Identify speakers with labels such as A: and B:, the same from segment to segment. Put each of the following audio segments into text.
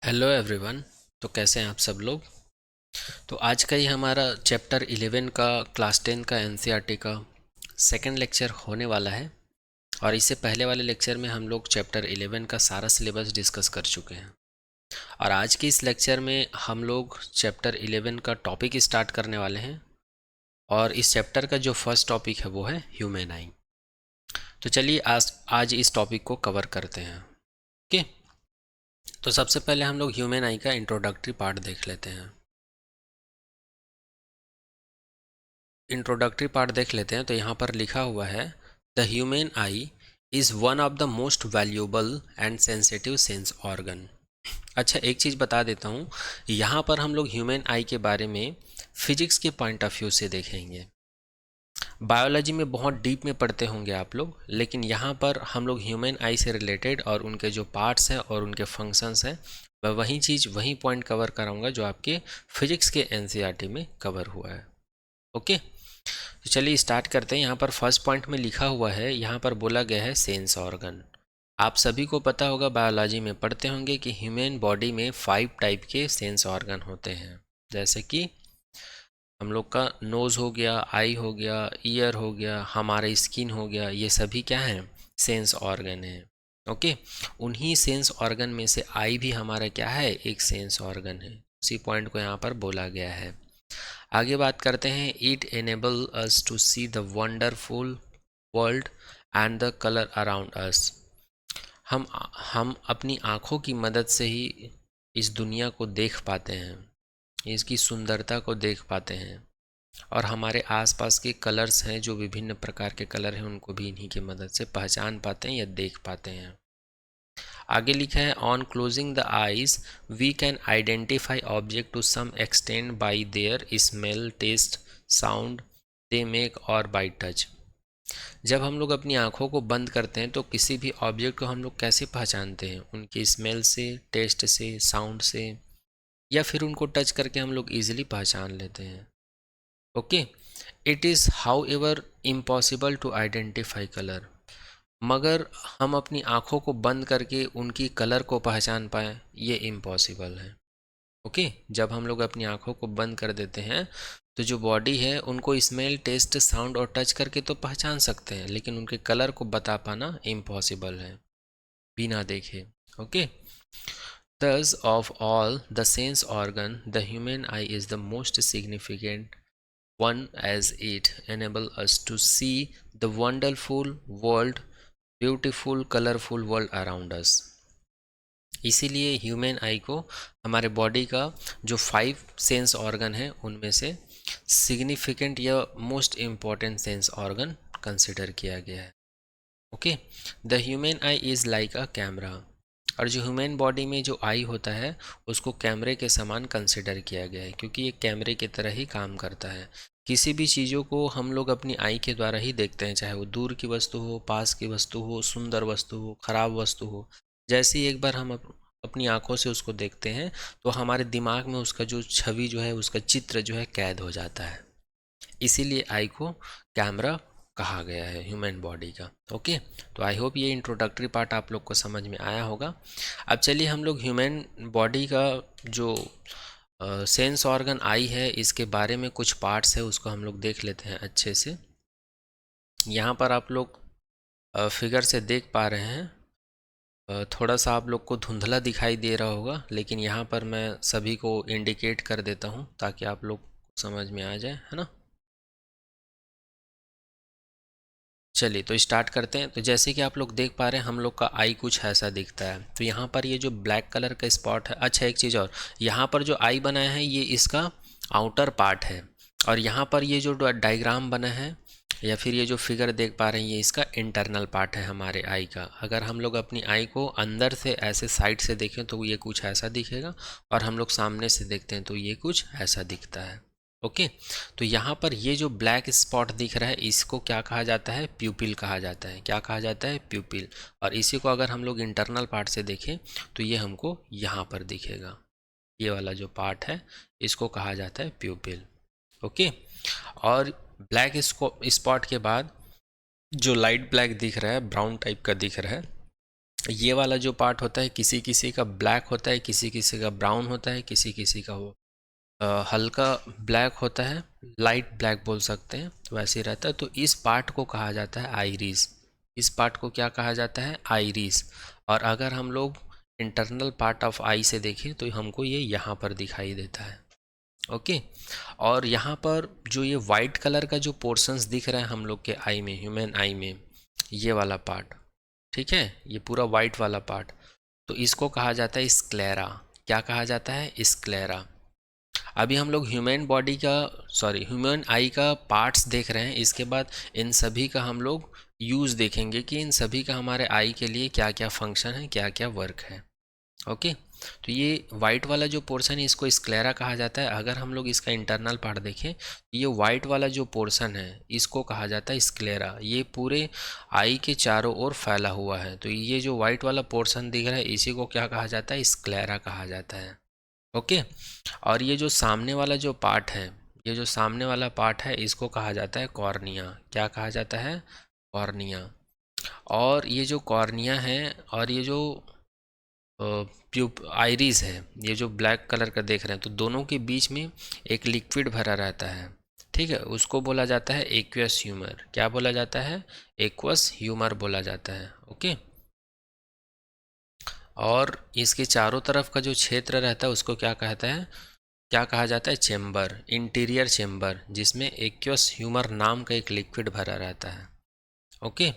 A: Hello everyone. तो कैसे हैं आप सब लोग। तो आज का ही हमारा चैप्टर 11 का क्लास 10 का एनसीईआरटी का सेकंड लेक्चर होने वाला है। और इससे पहले वाले लेक्चर में हम लोग चैप्टर 11 का सारा सिलेबस डिस्कस कर चुके हैं। और आज के इस लेक्चर में हम लोग चैप्टर 11 का टॉपिक स्टार्ट करने वाले हैं। और इस चैप्टर का जो फर्स्ट टॉपिक है वो है ह्यूमन आई। तो चलिए आज इस टॉपिक को कवर करते हैं। ओके। तो सबसे पहले हम लोग ह्यूमन आई का इंट्रोडक्टरी पार्ट देख लेते हैं। इंट्रोडक्टरी पार्ट देख लेते हैं। तो यहाँ पर लिखा हुआ है the human I is one of the most valuable and sensitive sense organ. अच्छा, एक चीज़ बता देता हूँ। यहाँ पर हम लोग ह्यूमन आई के बारे में फिजिक्स के पॉइंट ऑफ व्यू से देखेंगे। बायोलॉजी में बहुत डीप में पढ़ते होंगे आप लोग, लेकिन यहाँ पर हम लोग ह्यूमन आई से रिलेटेड और उनके जो पार्ट्स हैं और उनके फंक्शंस हैं मैं वही चीज़ वही पॉइंट कवर कराऊंगा जो आपके फिजिक्स के एनसीईआरटी में कवर हुआ है। ओके। तो चलिए स्टार्ट करते हैं। यहाँ पर फर्स्ट पॉइंट में लिखा हुआ है, यहाँ पर बोला गया है सेंस ऑर्गन। आप सभी को पता होगा, बायोलॉजी में पढ़ते होंगे कि ह्यूमन बॉडी में 5 टाइप के सेंस ऑर्गन होते हैं। जैसे कि हम लोग का नोज़ हो गया, आई हो गया, ईयर हो गया, हमारा स्किन हो गया, ये सभी क्या हैं, सेंस ऑर्गन है। ओके। उन्हीं सेंस ऑर्गन में से आई भी हमारा क्या है, एक सेंस ऑर्गन है। उसी पॉइंट को यहाँ पर बोला गया है। आगे बात करते हैं। It enable us to see the wonderful world and the colour around us. हम अपनी आँखों की मदद से ही इस दुनिया को देख पाते हैं, इसकी सुंदरता को देख पाते हैं। और हमारे आसपास के कलर्स हैं, जो विभिन्न प्रकार के कलर हैं, उनको भी इन्हीं की मदद से पहचान पाते हैं या देख पाते हैं। आगे लिखा है on closing the eyes we can identify object to some extend by their smell, taste, sound they make और बाई टच। जब हम लोग अपनी आँखों को बंद करते हैं तो किसी भी ऑब्जेक्ट को हम लोग कैसे पहचानते हैं, उनकी स्मेल से, टेस्ट से, साउंड से, या फिर उनको टच करके हम लोग ईजिली पहचान लेते हैं। Okay. It is however impossible to identify colour. मगर हम अपनी आँखों को बंद करके उनकी कलर को पहचान पाएँ, ये इम्पॉसिबल है। ओके। जब हम लोग अपनी आँखों को बंद कर देते हैं तो जो बॉडी है उनको स्मेल, टेस्ट, साउंड और टच करके तो पहचान सकते हैं, लेकिन उनके कलर को बता पाना इम्पॉसिबल है बिना देखे। Okay. Thus, of all the sense organ, the human eye is the most significant one as it enables us to see the wonderful world, beautiful colourful world around us. इसीलिए human आई को हमारे body का जो 5 sense organ है उनमें से significant या most important sense organ consider किया गया है। Okay. The human I is like a camera. और जो ह्यूमन बॉडी में जो आई होता है उसको कैमरे के समान कंसिडर किया गया है, क्योंकि ये कैमरे की तरह ही काम करता है। किसी भी चीज़ों को हम लोग अपनी आई के द्वारा ही देखते हैं, चाहे वो दूर की वस्तु हो, पास की वस्तु हो, सुंदर वस्तु हो, खराब वस्तु हो। जैसे ही एक बार हम अपनी आंखों से उसको देखते हैं तो हमारे दिमाग में उसका जो छवि जो है, उसका चित्र जो है कैद हो जाता है। इसीलिए आई को कैमरा कहा गया है ह्यूमन बॉडी का। ओके। तो आई होप ये इंट्रोडक्टरी पार्ट आप लोग को समझ में आया होगा। अब चलिए हम लोग ह्यूमन बॉडी का जो सेंस ऑर्गन आई है, इसके बारे में कुछ पार्ट्स है उसको हम लोग देख लेते हैं अच्छे से। यहाँ पर आप लोग फिगर से देख पा रहे हैं, थोड़ा सा आप लोग को धुंधला दिखाई दे रहा होगा, लेकिन यहाँ पर मैं सभी को इंडिकेट कर देता हूँ ताकि आप लोग समझ में आ जाए, है ना। चलिए तो स्टार्ट करते हैं। तो जैसे कि आप लोग देख पा रहे हैं, हम लोग का आई कुछ ऐसा दिखता है। तो यहाँ पर ये जो ब्लैक कलर का स्पॉट है, अच्छा एक चीज़ और, यहाँ पर जो आई बना है ये इसका आउटर पार्ट है। और यहाँ पर ये जो डायग्राम बना है या फिर ये जो फिगर देख पा रहे हैं, ये इसका इंटरनल पार्ट है हमारे आई का। अगर हम लोग अपनी आई को अंदर से ऐसे साइड से देखें तो ये कुछ ऐसा दिखेगा, और हम लोग सामने से देखते हैं तो ये कुछ ऐसा दिखता है। ओके। तो यहाँ पर ये जो ब्लैक स्पॉट दिख रहा है इसको क्या कहा जाता है, प्यूपिल कहा जाता है। क्या कहा जाता है, प्यूपिल। और इसी को अगर हम लोग इंटरनल पार्ट से देखें तो ये हमको यहाँ पर दिखेगा। ये वाला जो पार्ट है इसको कहा जाता है प्यूपिल। ओके। और ब्लैक स्पॉट के बाद जो लाइट ब्लैक दिख रहा है, ब्राउन टाइप का दिख रहा है, ये वाला जो पार्ट होता है किसी किसी का ब्लैक होता है, किसी किसी का ब्राउन होता है, किसी किसी का वो हल्का ब्लैक होता है, लाइट ब्लैक बोल सकते हैं, तो वैसे ही रहता है। तो इस पार्ट को कहा जाता है आइरिस। इस पार्ट को क्या कहा जाता है? आइरिस। और अगर हम लोग इंटरनल पार्ट ऑफ आई से देखें तो हमको ये यहाँ पर दिखाई देता है। ओके। और यहाँ पर जो ये वाइट कलर का जो पोर्शंस दिख रहा है हम लोग के आई में, ह्यूमन आई में, ये वाला पार्ट, ठीक है, ये पूरा वाइट वाला पार्ट, तो इसको कहा जाता है स्क्लेरा। क्या कहा जाता है? स्क्लेरा। अभी हम लोग ह्यूमन बॉडी का, सॉरी, ह्यूमन आई का पार्ट्स देख रहे हैं। इसके बाद इन सभी का हम लोग यूज़ देखेंगे कि इन सभी का हमारे आई के लिए क्या क्या फंक्शन है, क्या क्या वर्क है। ओके। तो ये वाइट वाला जो पोर्शन है इसको स्क्लेरा कहा जाता है। अगर हम लोग इसका इंटरनल पार्ट देखें, ये वाइट वाला जो पोर्शन है इसको कहा जाता है स्क्लेरा। ये पूरे आई के चारों ओर फैला हुआ है, तो ये जो वाइट वाला पोर्शन दिख रहा है इसी को क्या कहा जाता है? स्क्लेरा कहा जाता है। ओके। और ये जो सामने वाला जो पार्ट है, ये जो सामने वाला पार्ट है इसको कहा जाता है कॉर्निया। क्या कहा जाता है? कॉर्निया। और ये जो कॉर्निया है और ये जो प्यूप आइरिस है, ये जो ब्लैक कलर का देख रहे हैं, तो दोनों के बीच में एक लिक्विड भरा रहता है, ठीक है, उसको बोला जाता है एक्वस ह्यूमर। क्या बोला जाता है? एक्वस ह्यूमर बोला जाता है। ओके। और इसके चारों तरफ का जो क्षेत्र रहता है उसको क्या कहता है, क्या कहा जाता है? चेम्बर, इंटीरियर चेम्बर, जिसमें एक्वस ह्यूमर नाम का एक लिक्विड भरा रहता है। ओके।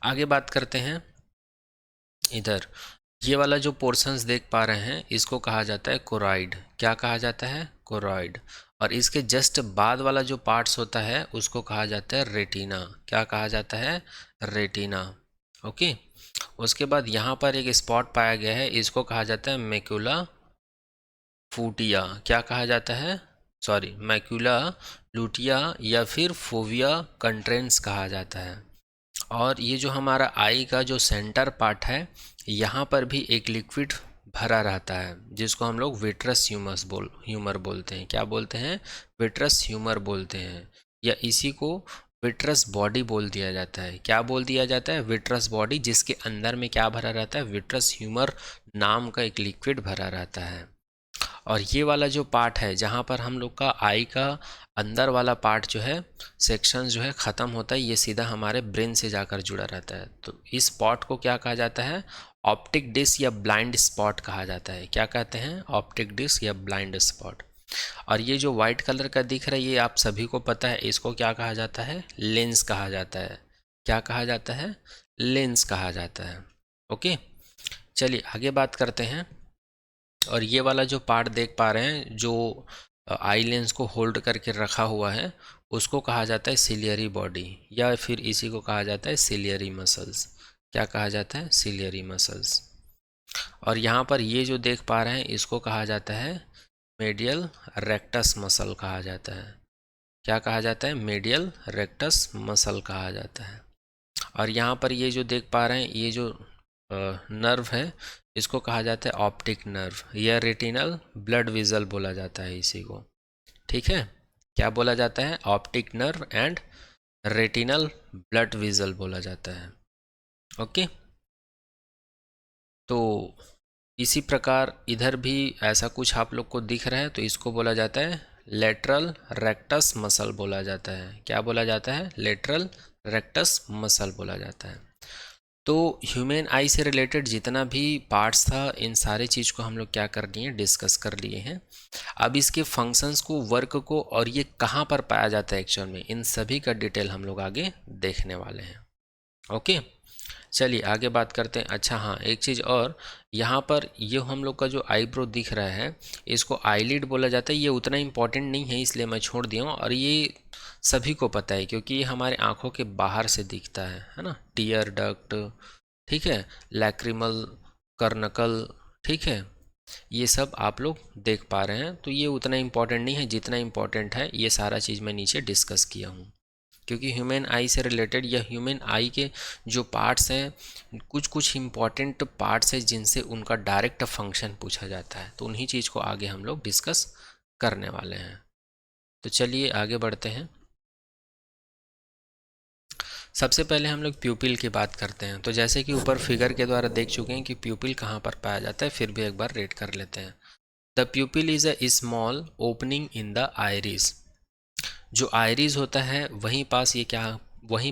A: आगे बात करते हैं। इधर ये वाला जो पोर्शंस देख पा रहे हैं इसको कहा जाता है कोरॉइड। क्या कहा जाता है? कोरॉइड। और इसके जस्ट बाद वाला जो पार्ट्स होता है उसको कहा जाता है रेटिना। क्या कहा जाता है? रेटिना। ओके। उसके बाद यहाँ पर एक स्पॉट पाया गया है, इसको कहा जाता है मैक्यूला फूटिया। क्या कहा जाता है? सॉरी, मैक्यूला लूटिया या फिर फोविया कंट्रेंस कहा जाता है। और ये जो हमारा आई का जो सेंटर पार्ट है यहाँ पर भी एक लिक्विड भरा रहता है जिसको हम लोग विट्रस ह्यूमर बोलते हैं। क्या बोलते हैं? विट्रस ह्यूमर बोलते हैं, या इसी को विट्रस बॉडी बोल दिया जाता है। क्या बोल दिया जाता है? विट्रस बॉडी, जिसके अंदर में क्या भरा रहता है? विट्रस ह्यूमर नाम का एक लिक्विड भरा रहता है। और ये वाला जो पार्ट है जहाँ पर हम लोग का आई का अंदर वाला पार्ट जो है, सेक्शन जो है ख़त्म होता है, ये सीधा हमारे ब्रेन से जाकर जुड़ा रहता है। तो इस स्पॉट को क्या कहा जाता है? ऑप्टिक डिस्क या ब्लाइंड स्पॉट कहा जाता है। क्या कहते हैं? ऑप्टिक डिस्क या ब्लाइंड स्पॉट। और ये जो वाइट कलर का दिख रहा है ये आप सभी को पता है, इसको क्या कहा जाता है? लेंस कहा जाता है। क्या कहा जाता है? लेंस कहा जाता है। ओके। चलिए आगे बात करते हैं। और ये वाला जो पार्ट देख पा रहे हैं जो आई लेंस को होल्ड करके रखा हुआ है उसको कहा जाता है सिलियरी बॉडी, या फिर इसी को कहा जाता है सिलियरी मसल्स। क्या कहा जाता है? Ciliary muscles. और यहाँ पर ये जो देख पा रहे हैं इसको कहा जाता है मेडियल रेक्टस मसल कहा जाता है। क्या कहा जाता है? मेडियल रेक्टस मसल कहा जाता है। और यहाँ पर ये जो देख पा रहे हैं ये जो नर्व है इसको कहा जाता है ऑप्टिक नर्व या रेटिनल ब्लड विजल बोला जाता है इसी को। ठीक है, क्या बोला जाता है? Optic nerve and retinal blood vigil बोला जाता है। ओके। तो इसी प्रकार इधर भी ऐसा कुछ आप लोग को दिख रहा है तो इसको बोला जाता है लेटरल रेक्टस मसल बोला जाता है। क्या बोला जाता है? लेटरल रेक्टस मसल बोला जाता है। तो ह्यूमन आई से रिलेटेड जितना भी पार्ट्स था इन सारे चीज़ को हम लोग क्या कर लिए हैं? डिस्कस कर लिए हैं। अब इसके फंक्शंस को, वर्क को, और ये कहाँ पर पाया जाता है एक्चुअल में, इन सभी का डिटेल हम लोग आगे देखने वाले हैं। ओके, चलिए आगे बात करते हैं। अच्छा हाँ, एक चीज़ और, यहाँ पर ये हम लोग का जो आईब्रो दिख रहा है इसको आईलिड बोला जाता है। ये उतना इम्पॉर्टेंट नहीं है इसलिए मैं छोड़ दिया हूँ, और ये सभी को पता है क्योंकि ये हमारे आँखों के बाहर से दिखता है ना। टीयर डक्ट, ठीक है, लैक्रिमल कर्नकल, ठीक है, ये सब आप लोग देख पा रहे हैं। तो ये उतना इम्पॉर्टेंट नहीं है जितना इम्पॉर्टेंट है ये सारा चीज़ मैं नीचे डिस्कस किया हूँ, क्योंकि ह्यूमन आई से रिलेटेड या ह्यूमन आई के जो पार्ट्स हैं कुछ कुछ इम्पॉर्टेंट पार्ट्स हैं जिनसे उनका डायरेक्ट फंक्शन पूछा जाता है, तो उन्हीं चीज़ को आगे हम लोग डिस्कस करने वाले हैं। तो चलिए आगे बढ़ते हैं। सबसे पहले हम लोग प्यूपिल की बात करते हैं। तो जैसे कि ऊपर फिगर के द्वारा देख चुके हैं कि प्यूपिल कहाँ पर पाया जाता है, फिर भी एक बार रेड कर लेते हैं। The प्यूपिल is a small opening in the iris. जो आइरिस होता है वहीं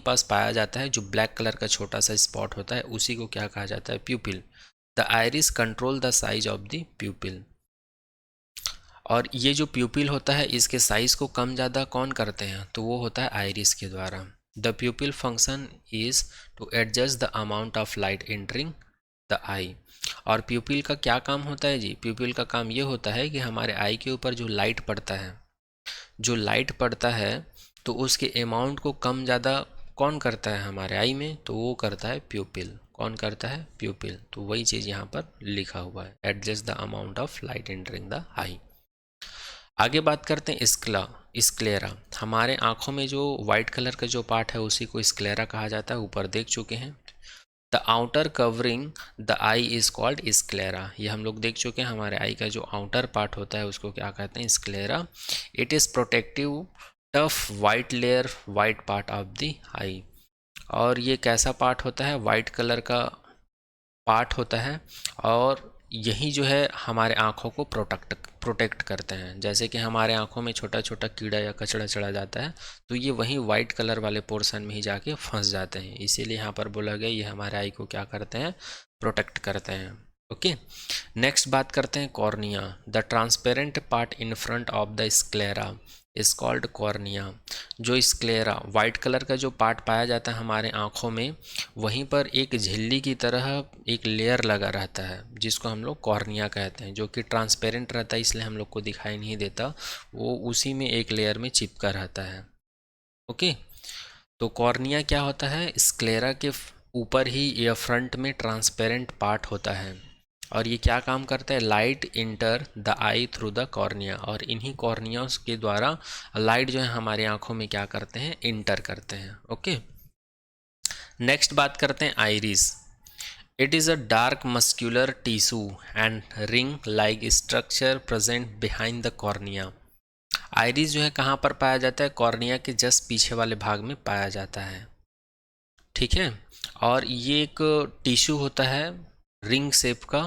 A: पास पाया जाता है। जो ब्लैक कलर का छोटा सा स्पॉट होता है उसी को क्या कहा जाता है, प्यूपिल। The iris control the size of the प्यूपिल। और ये जो प्यूपिल होता है इसके साइज को कम ज़्यादा कौन करते हैं, तो वो होता है आइरिस के द्वारा। The pupil function is to adjust the amount of light entering the eye. और प्यूपिल का क्या काम होता है जी, प्यूपिल का काम ये होता है कि हमारे आई के ऊपर जो लाइट पड़ता है तो उसके अमाउंट को कम ज़्यादा कौन करता है हमारे आई में, तो वो करता है प्यूपिल। कौन करता है, प्यूपिल। तो वही चीज़ यहाँ पर लिखा हुआ है, adjust the amount of light entering the eye. आगे बात करते हैं स्क्लेरा। हमारे आँखों में जो वाइट कलर का जो पार्ट है उसी को स्क्लेरा कहा जाता है, ऊपर देख चुके हैं। The outer covering the eye is called sclera. ये हम लोग देख चुके हैं, हमारे आई का जो आउटर पार्ट होता है उसको क्या कहते हैं, sclera. It is protective tough white layer white part of the eye. और ये कैसा पार्ट होता है, वाइट कलर का पार्ट होता है। और यही जो है हमारे आँखों को प्रोटेक्ट करते हैं। जैसे कि हमारे आँखों में छोटा छोटा कीड़ा या कचड़ा चढ़ा जाता है तो ये वहीं वाइट कलर वाले पोर्शन में ही जाके फंस जाते हैं, इसीलिए यहाँ पर बोला गया ये हमारे आई को क्या करते हैं, प्रोटेक्ट करते हैं। ओके, नेक्स्ट बात करते हैं cornea. The transparent part in front of the sclera is called cornea. जो स्क्लेरा वाइट कलर का जो पार्ट पाया जाता है हमारे आँखों में, वहीं पर एक झिल्ली की तरह एक लेयर लगा रहता है जिसको हम लोग कॉर्निया कहते हैं, जो कि ट्रांसपेरेंट रहता है इसलिए हम लोग को दिखाई नहीं देता, वो उसी में एक लेयर में चिपका रहता है। ओके, तो कॉर्निया क्या होता है, स्क्लेरा के ऊपर ही या फ्रंट में ट्रांसपेरेंट पार्ट होता है। और ये क्या काम करता है, light enter the I through the cornea. और इन्हीं कॉर्नियास के द्वारा लाइट जो है हमारी आंखों में क्या करते हैं, इंटर करते हैं। ओके, नेक्स्ट बात करते हैं iris. It is a dark muscular tissue and ring like structure present behind the cornea. Iris जो है कहाँ पर पाया जाता है, कॉर्निया के जस्ट पीछे वाले भाग में पाया जाता है। ठीक है, और ये एक टिश्यू होता है रिंग शेप का,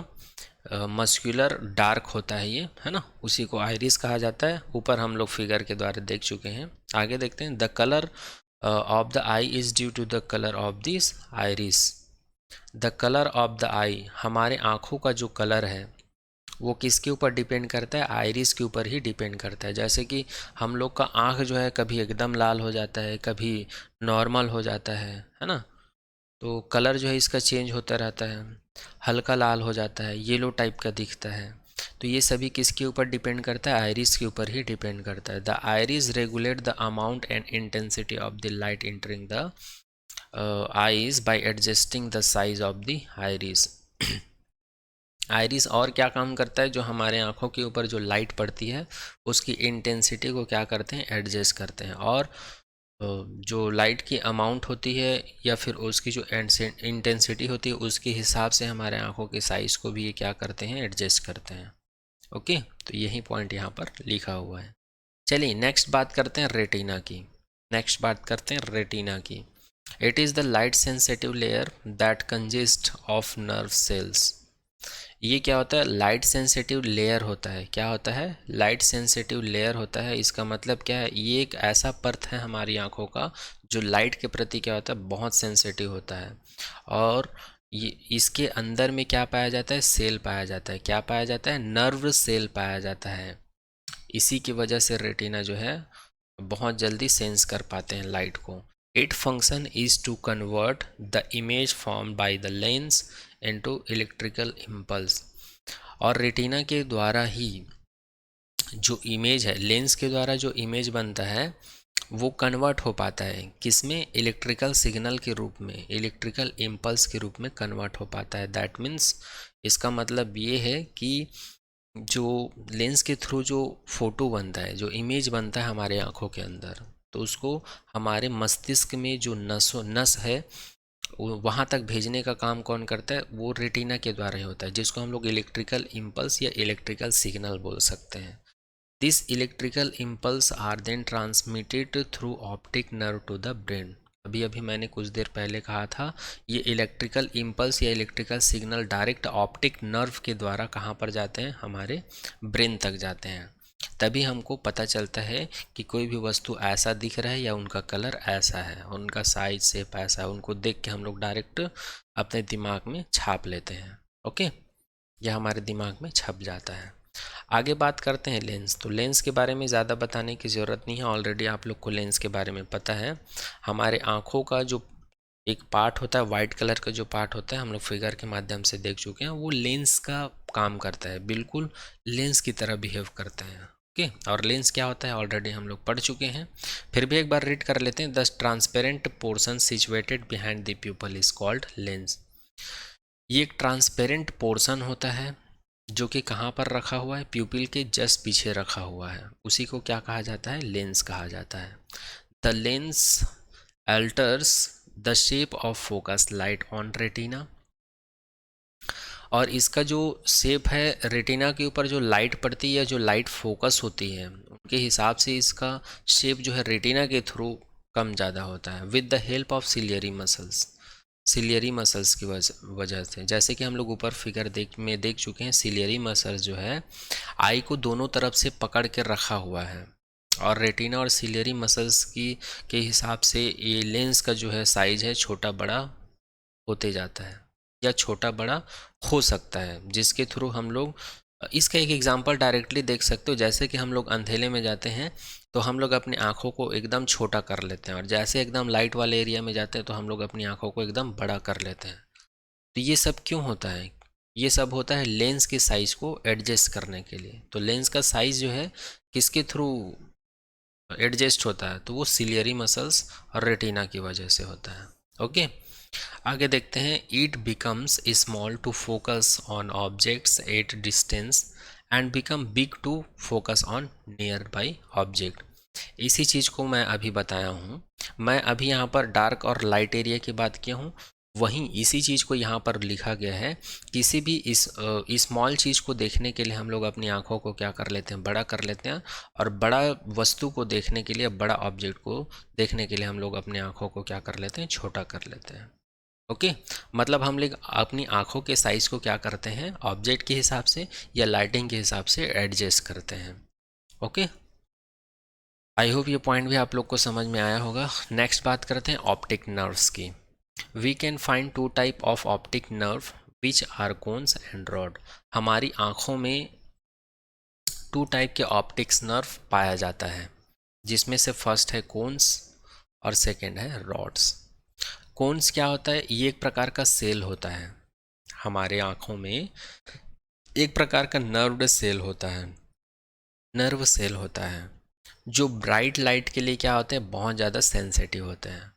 A: मस्कुलर डार्क होता है ये, है ना, उसी को आइरिस कहा जाता है। ऊपर हम लोग फिगर के द्वारा देख चुके हैं। आगे देखते हैं, the colour of the eye is due to the colour of this iris. The colour of the eye, हमारे आँखों का जो कलर है वो किसके ऊपर डिपेंड करता है, आइरिस के ऊपर ही डिपेंड करता है। जैसे कि हम लोग का आँख जो है कभी एकदम लाल हो जाता है, कभी नॉर्मल हो जाता है ना, तो कलर जो है इसका चेंज होता रहता है, हल्का लाल हो जाता है, येलो टाइप का दिखता है। तो ये सभी किसके ऊपर डिपेंड करता है, आइरिस के ऊपर ही डिपेंड करता है। The iris regulate the amount and intensity of the light entering the eyes bye adjusting the size of the iris. Iris और क्या काम करता है, जो हमारे आँखों के ऊपर जो लाइट पड़ती है उसकी इंटेंसिटी को क्या करते हैं, एडजस्ट करते हैं। और जो लाइट की अमाउंट होती है या फिर उसकी जो इंटेंसिटी होती है उसके हिसाब से हमारे आँखों के साइज़ को भी ये क्या करते हैं, एडजस्ट करते हैं। ओके, तो यही पॉइंट यहाँ पर लिखा हुआ है। चलिए नेक्स्ट बात करते हैं रेटिना की। It is the light sensitive layer that consist of nerve cells. ये क्या होता है, लाइट सेंसिटिव लेयर होता है। क्या होता है, लाइट सेंसिटिव लेयर होता है। इसका मतलब क्या है, ये एक ऐसा परत है हमारी आँखों का जो लाइट के प्रति क्या होता है, बहुत सेंसिटिव होता है। और ये इसके अंदर में क्या पाया जाता है, सेल पाया जाता है। क्या पाया जाता है, नर्व सेल पाया जाता है। इसी की वजह से रेटिना जो है बहुत जल्दी सेंस कर पाते हैं लाइट को। It function is to convert the image form by the lens into electrical impulse. और रेटिना के द्वारा ही जो इमेज है, लेंस के द्वारा जो इमेज बनता है वो कन्वर्ट हो पाता है किसमें, इलेक्ट्रिकल सिग्नल के रूप में, इलेक्ट्रिकल इम्पल्स के रूप में कन्वर्ट हो पाता है। दैट मीन्स इसका मतलब ये है कि जो लेंस के थ्रू जो फोटो बनता है, जो इमेज बनता है हमारे आँखों के अंदर, तो उसको हमारे मस्तिष्क में जो नस है वहाँ तक भेजने का काम कौन करता है, वो रेटिना के द्वारा ही होता है, जिसको हम लोग इलेक्ट्रिकल इम्पल्स या इलेक्ट्रिकल सिग्नल बोल सकते हैं। This electrical impulse are then transmitted through optic nerve to the brain. अभी अभी मैंने कुछ देर पहले कहा था, ये इलेक्ट्रिकल इम्पल्स या electrical signal direct optic nerve के द्वारा कहाँ पर जाते हैं, हमारे ब्रेन तक जाते हैं। तभी हमको पता चलता है कि कोई भी वस्तु ऐसा दिख रहा है या उनका कलर ऐसा है, उनका साइज शेप ऐसा है, उनको देख के हम लोग डायरेक्ट अपने दिमाग में छाप लेते हैं। ओके, यह हमारे दिमाग में छप जाता है। आगे बात करते हैं लेंस। तो लेंस के बारे में ज़्यादा बताने की ज़रूरत नहीं है, ऑलरेडी आप लोग को लेंस के बारे में पता है। हमारे आँखों का जो एक पार्ट होता है, वाइट कलर का जो पार्ट होता है, हम लोग फिगर के माध्यम से देख चुके हैं, वो लेंस का काम करता है, बिल्कुल लेंस की तरह बिहेव करते हैं। ओके, और लेंस क्या होता है ऑलरेडी हम लोग पढ़ चुके हैं, फिर भी एक बार रीड कर लेते हैं। The transparent portion situated behind the pupal is called lens. ये एक ट्रांसपेरेंट पोर्शन होता है जो कि कहाँ पर रखा हुआ है, प्यूपिल के जस्ट पीछे रखा हुआ है, उसी को क्या कहा जाता है, लेंस कहा जाता है। The lens altars the shape of focus light on retina, और इसका जो शेप है, रेटिना के ऊपर जो लाइट पड़ती है, जो लाइट फोकस होती है, उनके हिसाब से इसका शेप जो है रेटिना के थ्रू कम ज़्यादा होता है। With the help of ciliary muscles, ciliary muscles की वजह से, जैसे कि हम लोग ऊपर फिगर देख चुके हैं, सिलियरी मसल्स जो है आई को दोनों तरफ से पकड़ के रखा हुआ है, और रेटिना और सिलियरी मसल्स के हिसाब से ये लेंस का जो है साइज है छोटा बड़ा होते जाता है, या छोटा बड़ा हो सकता है, जिसके थ्रू हम लोग इसका एक एग्जांपल डायरेक्टली देख सकते हो। जैसे कि हम लोग अंधेले में जाते हैं तो हम लोग अपनी आँखों को एकदम छोटा कर लेते हैं, और जैसे एकदम लाइट वाले एरिया में जाते हैं तो हम लोग अपनी आँखों को एकदम बड़ा कर लेते हैं। तो ये सब क्यों होता है, ये सब होता है लेंस के साइज़ को एडजस्ट करने के लिए। तो लेंस का साइज़ जो है किसके थ्रू एडजस्ट होता है, तो वो सिलियरी मसल्स और रेटिना की वजह से होता है। ओके, आगे देखते हैं। It becomes small to focus on objects at distance and become big to focus on nearby object. इसी चीज़ को मैं अभी बताया हूँ। मैं अभी यहाँ पर डार्क और लाइट एरिया की बात किया हूँ, वहीं इसी चीज़ को यहाँ पर लिखा गया है। किसी भी इस स्मॉल चीज़ को देखने के लिए हम लोग अपनी आँखों को क्या कर लेते हैं, बड़ा कर लेते हैं, और बड़ा वस्तु को देखने के लिए, बड़ा ऑब्जेक्ट को देखने के लिए हम लोग अपनी आँखों को क्या कर लेते हैं, छोटा कर लेते हैं। ओके, मतलब हम लोग अपनी आँखों के साइज़ को क्या करते हैं, ऑब्जेक्ट के हिसाब से या लाइटिंग के हिसाब से एडजस्ट करते हैं। ओके, आई होप ये पॉइंट भी आप लोग को समझ में आया होगा। नेक्स्ट बात करते हैं ऑप्टिक नर्व्स की। We can find two type of optic nerve which are cones and rod. हमारी आँखों में टू टाइप के ऑप्टिक्स नर्व पाया जाता है, जिसमें से फर्स्ट है कोन्स और सेकेंड है रॉड्स। कोन्स क्या होता है, ये एक प्रकार का सेल होता है, हमारे आँखों में एक प्रकार का नर्व्ड सेल होता है, नर्व सेल होता है, जो ब्राइट लाइट के लिए क्या होते हैं, बहुत ज़्यादा सेंसिटिव होते हैं।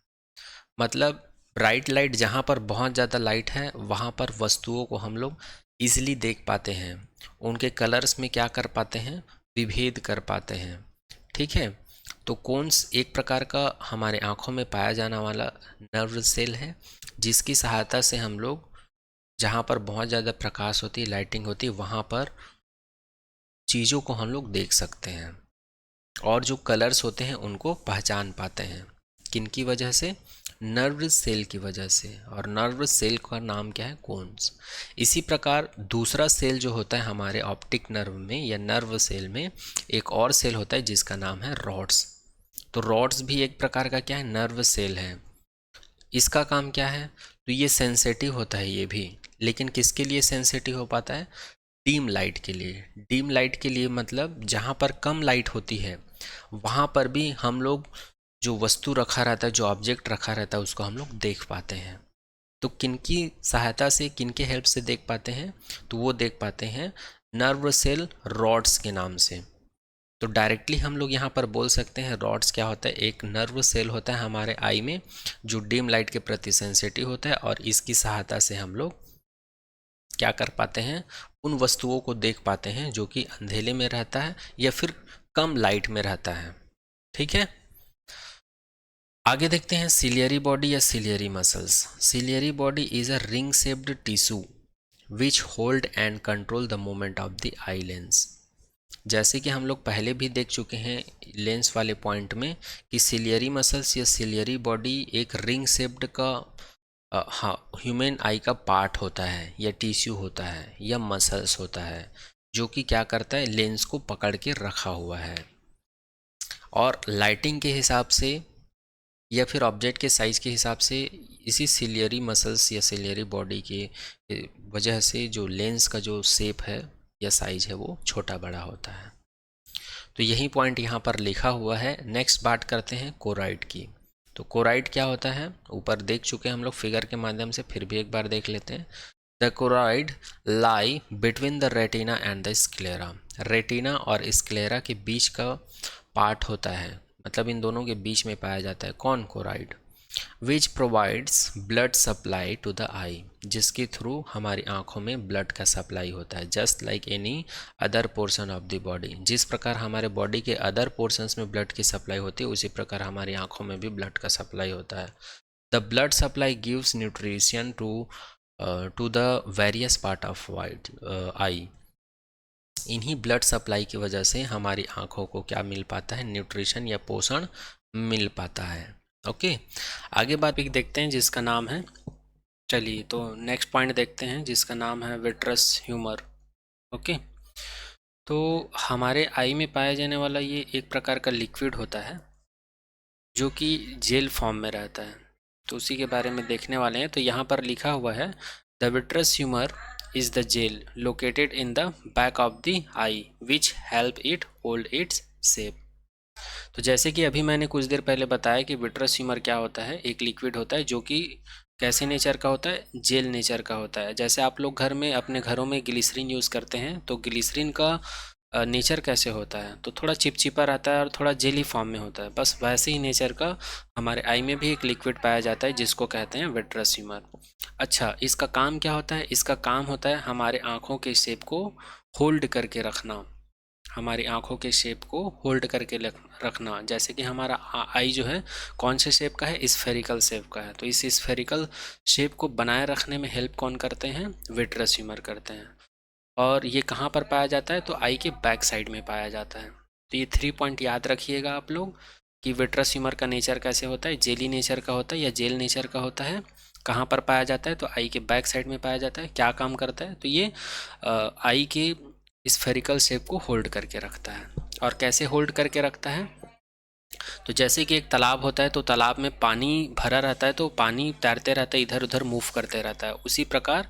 A: मतलब ब्राइट लाइट, जहाँ पर बहुत ज़्यादा लाइट है वहाँ पर वस्तुओं को हम लोग ईजिली देख पाते हैं, उनके कलर्स में क्या कर पाते हैं, विभेद कर पाते हैं। ठीक है, तो कोन्स एक प्रकार का हमारे आँखों में पाया जाने वाला नर्व सेल है, जिसकी सहायता से हम लोग जहाँ पर बहुत ज़्यादा प्रकाश होती है, लाइटिंग होती है, वहाँ पर चीज़ों को हम लोग देख सकते हैं, और जो कलर्स होते हैं उनको पहचान पाते हैं। किन की वजह से, नर्व सेल की वजह से, और नर्व सेल का नाम क्या है, कोन्स। इसी प्रकार दूसरा सेल जो होता है हमारे ऑप्टिक नर्व में या नर्व सेल में, एक और सेल होता है जिसका नाम है रॉड्स। तो रॉड्स भी एक प्रकार का क्या है, नर्व सेल है। इसका काम क्या है, तो ये सेंसिटिव होता है ये भी, लेकिन किसके लिए सेंसिटिव हो पाता है, डीम लाइट के लिए। डीम लाइट के लिए मतलब जहाँ पर कम लाइट होती है वहाँ पर भी हम लोग जो वस्तु रखा रहता है, जो ऑब्जेक्ट रखा रहता है, उसको हम लोग देख पाते हैं। तो किनकी सहायता से, किनके हेल्प से देख पाते हैं, तो वो देख पाते हैं नर्व सेल रॉड्स के नाम से। तो डायरेक्टली हम लोग यहाँ पर बोल सकते हैं रॉड्स क्या होता है, एक नर्व सेल होता है हमारे आई में जो डिम लाइट के प्रति सेंसिटिव होता है, और इसकी सहायता से हम लोग क्या कर पाते हैं, उन वस्तुओं को देख पाते हैं जो कि अंधेले में रहता है या फिर कम लाइट में रहता है। ठीक है, आगे देखते हैं सिलियरी बॉडी या ciliary muscles. Ciliary body is a ring shaped tissue which hold and control the movement of the eye lens. जैसे कि हम लोग पहले भी देख चुके हैं लेंस वाले पॉइंट में कि सिलियरी मसल्स या सिलियरी बॉडी एक रिंग शेप्ड का हाँ ह्यूमन आई का पार्ट होता है या टिश्यू होता है या मसल्स होता है जो कि क्या करता है, लेंस को पकड़ के रखा हुआ है। और लाइटिंग के हिसाब से या फिर ऑब्जेक्ट के साइज के हिसाब से इसी सिलियरी मसल्स या सिलियरी बॉडी के वजह से जो लेंस का जो शेप है या साइज है वो छोटा बड़ा होता है। तो यही पॉइंट यहाँ पर लिखा हुआ है। नेक्स्ट बात करते हैं कोराइड की। तो कोराइड क्या होता है, ऊपर देख चुके हैं हम लोग फिगर के माध्यम से, फिर भी एक बार देख लेते हैं। The choroid lie between the retina and the sclera. Retina और स्क्लेरा के बीच का पार्ट होता है, मतलब इन दोनों के बीच में पाया जाता है। कौन? Choroid. Which provides blood supply to the eye, जिसके थ्रू हमारी आंखों में ब्लड का सप्लाई होता है। Just like any other portion of the body, जिस प्रकार हमारे बॉडी के अदर पोर्शंस में ब्लड की सप्लाई होती है उसी प्रकार हमारी आंखों में भी ब्लड का सप्लाई होता है। The blood supply gives nutrition to the various part of white eye. इन्हीं ब्लड सप्लाई की वजह से हमारी आंखों को क्या मिल पाता है, न्यूट्रिशन या पोषण मिल पाता है। ओके, आगे बात एक देखते हैं जिसका नाम है, चलिए तो नेक्स्ट पॉइंट देखते हैं जिसका नाम है विट्रस ह्यूमर। ओके, तो हमारे आई में पाया जाने वाला ये एक प्रकार का लिक्विड होता है जो कि जेल फॉर्म में रहता है, तो उसी के बारे में देखने वाले हैं। तो यहाँ पर लिखा हुआ है the vitreous humour is the gel located in the back of the eye which help it hold its shape। तो जैसे कि अभी मैंने कुछ देर पहले बताया कि विट्रस ह्यूमर क्या होता है, एक लिक्विड होता है जो कि कैसे नेचर का होता है, जेल नेचर का होता है। जैसे आप लोग घर में अपने घरों में ग्लिसरीन यूज़ करते हैं, तो ग्लिसरीन का नेचर कैसे होता है, तो थोड़ा चिपचिपा रहता है और थोड़ा जेली फॉर्म में होता है। बस वैसे ही नेचर का हमारे आई में भी एक लिक्विड पाया जाता है जिसको कहते हैं विट्रस ह्यूमर। अच्छा, इसका काम क्या होता है? इसका काम होता है हमारे आँखों के शेप को होल्ड करके रखना, हमारी आँखों के शेप को होल्ड करके रखना। जैसे कि हमारा आई जो है कौन से शेप का है, स्फेरिकल शेप का है, तो इस स्फेरिकल शेप को बनाए रखने में हेल्प कौन करते हैं? विट्रस ह्यूमर करते हैं। और ये कहाँ पर पाया जाता है? तो आई के बैक साइड में पाया जाता है। तो ये 3 पॉइंट याद रखिएगा आप लोग कि विट्रस ह्यूमर का नेचर कैसे होता है, जेली नेचर का होता है या जेल नेचर का होता है। कहाँ पर पाया जाता है? तो आई के बैक साइड में पाया जाता है। क्या काम करता है? तो ये आई के स्फेरिकल शेप को होल्ड करके रखता है। और कैसे होल्ड करके रखता है? तो जैसे कि एक तालाब होता है, तो तालाब में पानी भरा रहता है, तो पानी तैरते रहता है, इधर उधर मूव करते रहता है। उसी प्रकार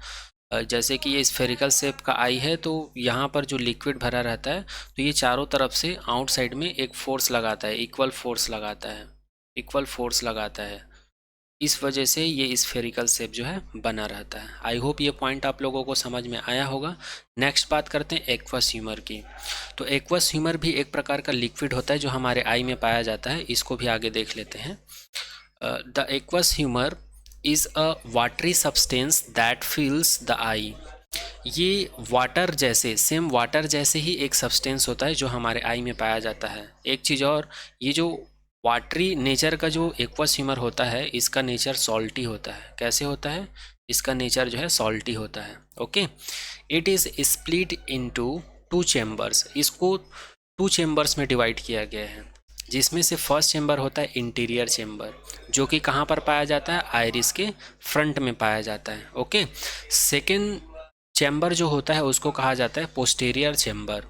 A: जैसे कि ये स्फेरिकल शेप का आई है, तो यहाँ पर जो लिक्विड भरा रहता है तो ये चारों तरफ से आउटसाइड में एक फोर्स लगाता है, इक्वल फोर्स लगाता है, इक्वल फोर्स लगाता है। इस वजह से ये स्फेरिकल शेप जो है बना रहता है। आई होप ये पॉइंट आप लोगों को समझ में आया होगा। नेक्स्ट बात करते हैं एक्वस ह्यूमर की। तो एक्वस ह्यूमर भी एक प्रकार का लिक्विड होता है जो हमारे आई में पाया जाता है, इसको भी आगे देख लेते हैं। The aqueous humour is a watery substance that fills the eye. ये वाटर जैसे, सेम वाटर जैसे ही एक सब्सटेंस होता है जो हमारे आई में पाया जाता है। एक चीज़ और, ये जो वाटरी नेचर का जो एक्वस ह्यूमर होता है इसका नेचर सॉल्टी होता है। कैसे होता है? इसका नेचर जो है सॉल्टी होता है। Okay, it is split into 2 chambers. इसको 2 चेम्बर्स में डिवाइड किया गया है, जिसमें से फर्स्ट चेम्बर होता है इंटीरियर चेम्बर, जो कि कहाँ पर पाया जाता है? आइरिस के फ्रंट में पाया जाता है। ओके, सेकेंड चैम्बर जो होता है उसको कहा जाता है पोस्टीरियर चैम्बर,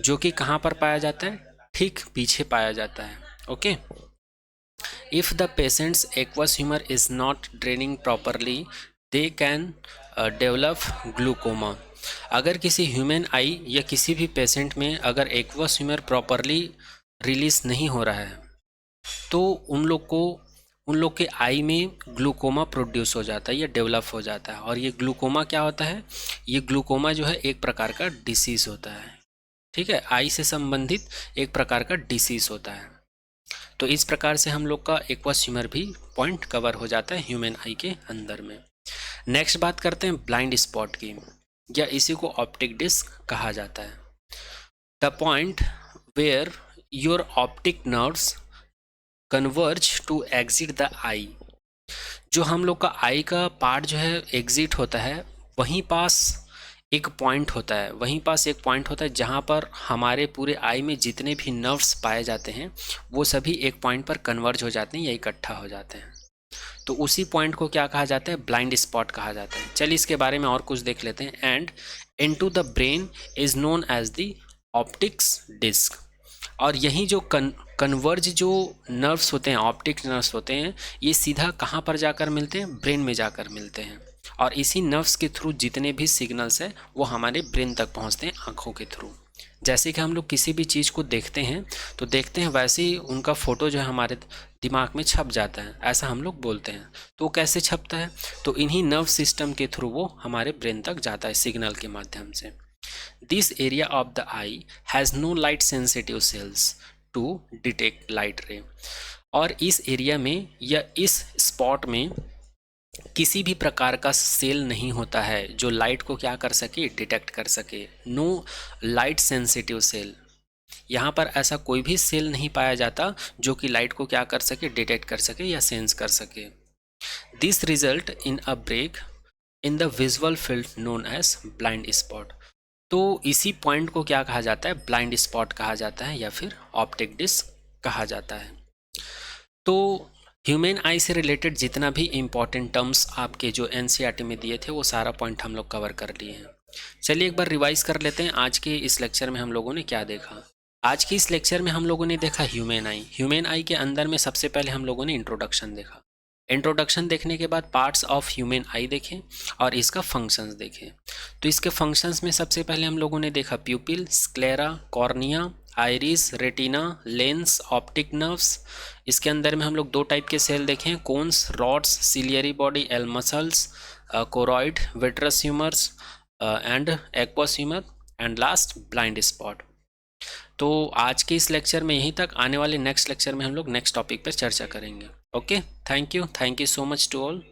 A: जो कि कहाँ पर पाया जाता है? ठीक पीछे पाया जाता है। Okay, if the patients aqueous humour is not draining properly they can develop glaucoma. अगर किसी ह्यूमन आई या किसी भी पेशेंट में अगर एक्वस ह्यूमर प्रॉपरली रिलीज नहीं हो रहा है तो उन लोग के आई में ग्लूकोमा प्रोड्यूस हो जाता है या डेवलप हो जाता है। और ये ग्लूकोमा क्या होता है? ये ग्लूकोमा जो है एक प्रकार का डिसीज़ होता है। ठीक है, आई से संबंधित एक प्रकार का डिसीज़ होता है। तो इस प्रकार से हम लोग का एक्वस ह्यूमर भी पॉइंट कवर हो जाता है ह्यूमन आई के अंदर में। नेक्स्ट बात करते हैं ब्लाइंड स्पॉट की, या इसी को ऑप्टिक डिस्क कहा जाता है। The point where your optic nerves converge to exit the eye. जो हम लोग का आई का पार्ट जो है एग्जिट होता है, वहीं पास एक पॉइंट होता है, वहीं पास एक पॉइंट होता है जहाँ पर हमारे पूरे आई में जितने भी नर्व्स पाए जाते हैं वो सभी एक पॉइंट पर कन्वर्ज हो जाते हैं या इकट्ठा हो जाते हैं। तो उसी पॉइंट को क्या कहा जाता है, ब्लाइंड स्पॉट कहा जाता है। चलिए इसके बारे में और कुछ देख लेते हैं। And into the brain is known as the optics disc. और यही जो कन्वर्ज जो नर्व्स होते हैं, ऑप्टिक नर्व्स होते हैं, ये सीधा कहाँ पर जाकर मिलते हैं, ब्रेन में जाकर मिलते हैं। और इसी नर्व्स के थ्रू जितने भी सिग्नल्स हैं वो हमारे ब्रेन तक पहुँचते हैं आँखों के थ्रू। जैसे कि हम लोग किसी भी चीज़ को देखते हैं तो देखते हैं वैसे ही उनका फ़ोटो जो है हमारे दिमाग में छप जाता है, ऐसा हम लोग बोलते हैं। तो वो कैसे छपता है, तो इन्हीं नर्व सिस्टम के थ्रू वो हमारे ब्रेन तक जाता है सिग्नल के माध्यम से। This area of the eye has no light sensitive cells to detect light ray. और इस एरिया में या इस स्पॉट में किसी भी प्रकार का सेल नहीं होता है जो लाइट को क्या कर सके, डिटेक्ट कर सके। नो लाइट सेंसिटिव सेल, यहाँ पर ऐसा कोई भी सेल नहीं पाया जाता जो कि लाइट को क्या कर सके, डिटेक्ट कर सके या सेंस कर सके। This result in a break in the visual field known as blind spot. तो इसी पॉइंट को क्या कहा जाता है, ब्लाइंड स्पॉट कहा जाता है या फिर ऑप्टिक डिस्क कहा जाता है। तो ह्यूमन आई से रिलेटेड जितना भी इम्पॉर्टेंट टर्म्स आपके जो एनसीईआरटी में दिए थे वो सारा पॉइंट हम लोग कवर कर लिए हैं। चलिए एक बार रिवाइज कर लेते हैं आज के इस लेक्चर में हम लोगों ने क्या देखा। आज के इस लेक्चर में हम लोगों ने देखा ह्यूमन आई। ह्यूमन आई के अंदर में सबसे पहले हम लोगों ने इंट्रोडक्शन देखा। इंट्रोडक्शन देखने के बाद पार्ट्स ऑफ ह्यूमन आई देखें और इसका फंक्शंस देखें। तो इसके फंक्शंस में सबसे पहले हम लोगों ने देखा प्यूपिल, sclera, cornea, iris, retina, lens, optic nerves. इसके अंदर में हम लोग दो टाइप के सेल देखें, cones, rods, ciliary body, L muscles, choroid, vitreous humours and aqueous humour and last blind spot. तो आज के इस लेक्चर में यहीं तक। आने वाले नेक्स्ट लेक्चर में हम लोग नेक्स्ट टॉपिक पर चर्चा करेंगे। Okay, thank you so much to all.